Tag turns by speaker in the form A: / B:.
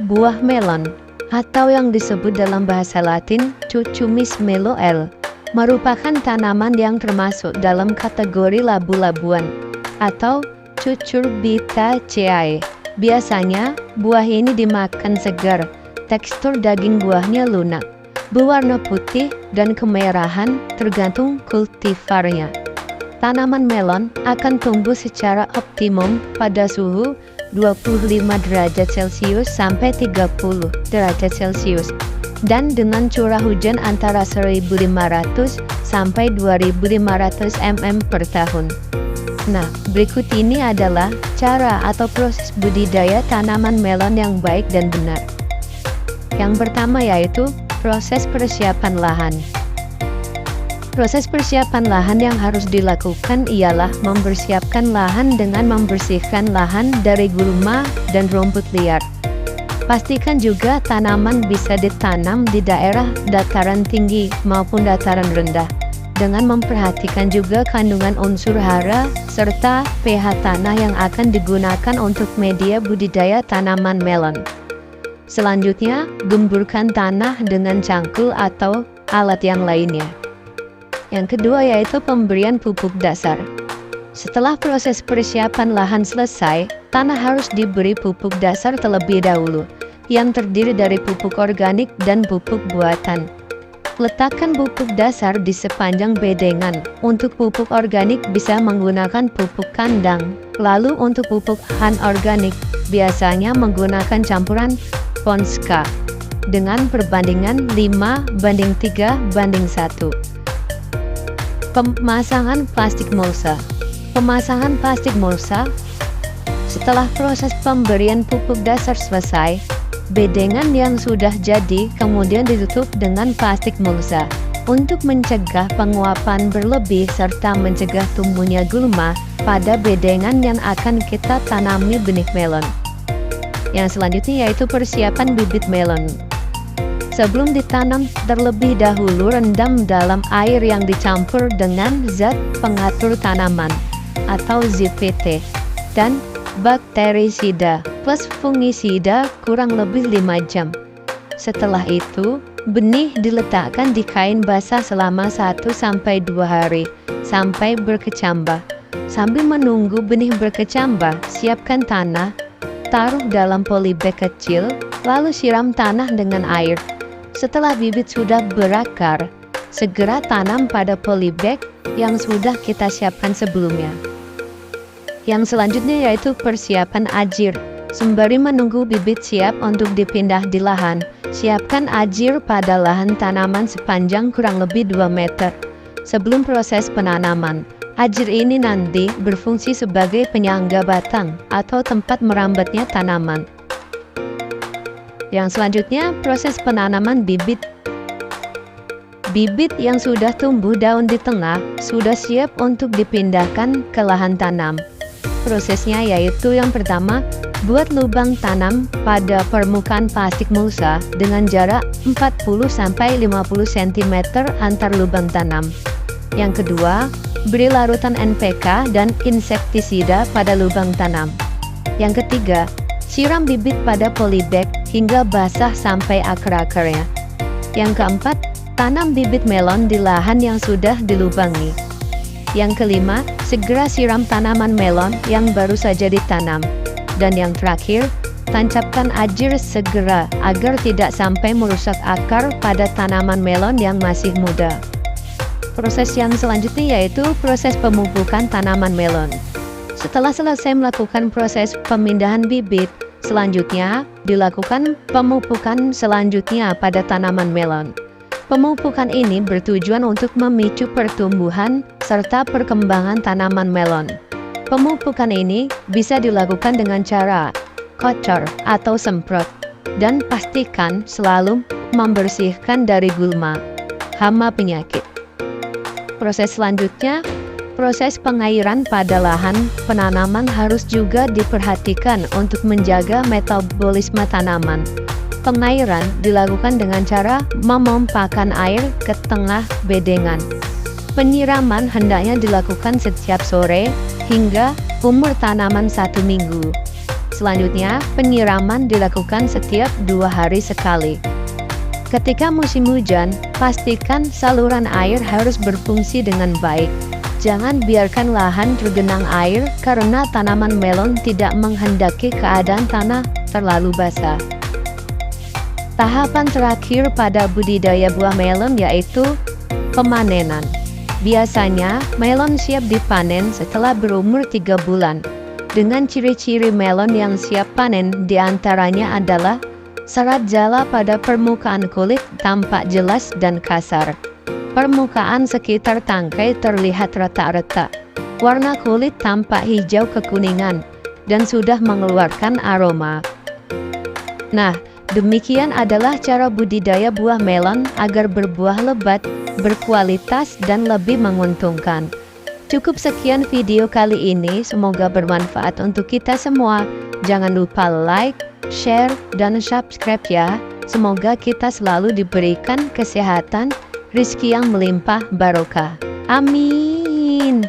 A: Buah melon, atau yang disebut dalam bahasa Latin Cucumis meloel, merupakan tanaman yang termasuk dalam kategori labu-labuan atau Cucurbitaceae. Biasanya, buah ini dimakan segar. Tekstur daging buahnya lunak, berwarna putih dan kemerahan tergantung kultivarnya. Tanaman melon akan tumbuh secara optimum pada suhu 25 derajat Celcius sampai 30 derajat Celcius dan dengan curah hujan antara 1.500 sampai 2.500 mm per tahun. Nah, berikut ini adalah cara atau proses budidaya tanaman melon yang baik dan benar. Yang pertama yaitu proses persiapan lahan. Proses persiapan lahan yang harus dilakukan ialah mempersiapkan lahan dengan membersihkan lahan dari gulma dan rumput liar. Pastikan juga tanaman bisa ditanam di daerah dataran tinggi maupun dataran rendah, dengan memperhatikan juga kandungan unsur hara serta pH tanah yang akan digunakan untuk media budidaya tanaman melon. Selanjutnya, gemburkan tanah dengan cangkul atau alat yang lainnya. Yang kedua yaitu pemberian pupuk dasar. Setelah proses persiapan lahan selesai, tanah harus diberi pupuk dasar terlebih dahulu, yang terdiri dari pupuk organik dan pupuk buatan. Letakkan pupuk dasar di sepanjang bedengan. Untuk pupuk organik bisa menggunakan pupuk kandang. Lalu untuk pupuk anorganik, biasanya menggunakan campuran Ponska dengan perbandingan 5:3:1. Pemasangan plastik mulsa. Pemasangan plastik mulsa. Setelah proses pemberian pupuk dasar selesai, bedengan yang sudah jadi kemudian ditutup dengan plastik mulsa untuk mencegah penguapan berlebih serta mencegah tumbuhnya gulma pada bedengan yang akan kita tanami benih melon. Yang selanjutnya yaitu persiapan bibit melon. Sebelum ditanam, terlebih dahulu rendam dalam air yang dicampur dengan zat pengatur tanaman atau ZPT dan bakterisida plus fungisida kurang lebih 5 jam. Setelah itu, benih diletakkan di kain basah selama 1-2 hari sampai berkecambah. Sambil menunggu benih berkecambah, siapkan tanah, taruh dalam polybag kecil, lalu siram tanah dengan air. Setelah bibit sudah berakar, segera tanam pada polybag yang sudah kita siapkan sebelumnya. Yang selanjutnya yaitu persiapan ajir. Sembari menunggu bibit siap untuk dipindah di lahan, siapkan ajir pada lahan tanaman sepanjang kurang lebih 2 meter. Sebelum proses penanaman, ajir ini nanti berfungsi sebagai penyangga batang atau tempat merambatnya tanaman. Yang selanjutnya, proses penanaman bibit. Bibit yang sudah tumbuh daun di tengah sudah siap untuk dipindahkan ke lahan tanam. Prosesnya yaitu yang pertama, buat lubang tanam pada permukaan plastik mulsa dengan jarak 40-50 cm antar lubang tanam. Yang kedua, beri larutan NPK dan insektisida pada lubang tanam. Yang ketiga, siram bibit pada polybag hingga basah sampai akar-akarnya. Yang keempat, tanam bibit melon di lahan yang sudah dilubangi. Yang kelima, segera siram tanaman melon yang baru saja ditanam. Dan yang terakhir, tancapkan ajir segera agar tidak sampai merusak akar pada tanaman melon yang masih muda. Proses yang selanjutnya yaitu proses pemupukan tanaman melon. Setelah selesai melakukan proses pemindahan bibit, selanjutnya dilakukan pemupukan selanjutnya pada tanaman melon. Pemupukan ini bertujuan untuk memicu pertumbuhan serta perkembangan tanaman melon. Pemupukan ini bisa dilakukan dengan cara kocor atau semprot, dan pastikan selalu membersihkan dari gulma, hama penyakit. Proses selanjutnya, proses pengairan pada lahan penanaman harus juga diperhatikan untuk menjaga metabolisme tanaman. Pengairan dilakukan dengan cara memompakan air ke tengah bedengan. Penyiraman hendaknya dilakukan setiap sore hingga umur tanaman 1 minggu. Selanjutnya, penyiraman dilakukan setiap 2 hari sekali. Ketika musim hujan, pastikan saluran air harus berfungsi dengan baik. Jangan biarkan lahan tergenang air karena tanaman melon tidak menghendaki keadaan tanah terlalu basah. Tahapan terakhir pada budidaya buah melon yaitu pemanenan. Biasanya, melon siap dipanen setelah berumur 3 bulan. Dengan ciri-ciri melon yang siap panen diantaranya adalah serat jala pada permukaan kulit tampak jelas dan kasar. Permukaan sekitar tangkai terlihat retak-retak. Warna kulit tampak hijau kekuningan dan sudah mengeluarkan aroma. Nah, demikian adalah cara budidaya buah melon agar berbuah lebat, berkualitas, dan lebih menguntungkan. Cukup sekian video kali ini, semoga bermanfaat untuk kita semua. Jangan lupa like, share, dan subscribe ya. Semoga kita selalu diberikan kesehatan, rezeki yang melimpah barokah. Amin.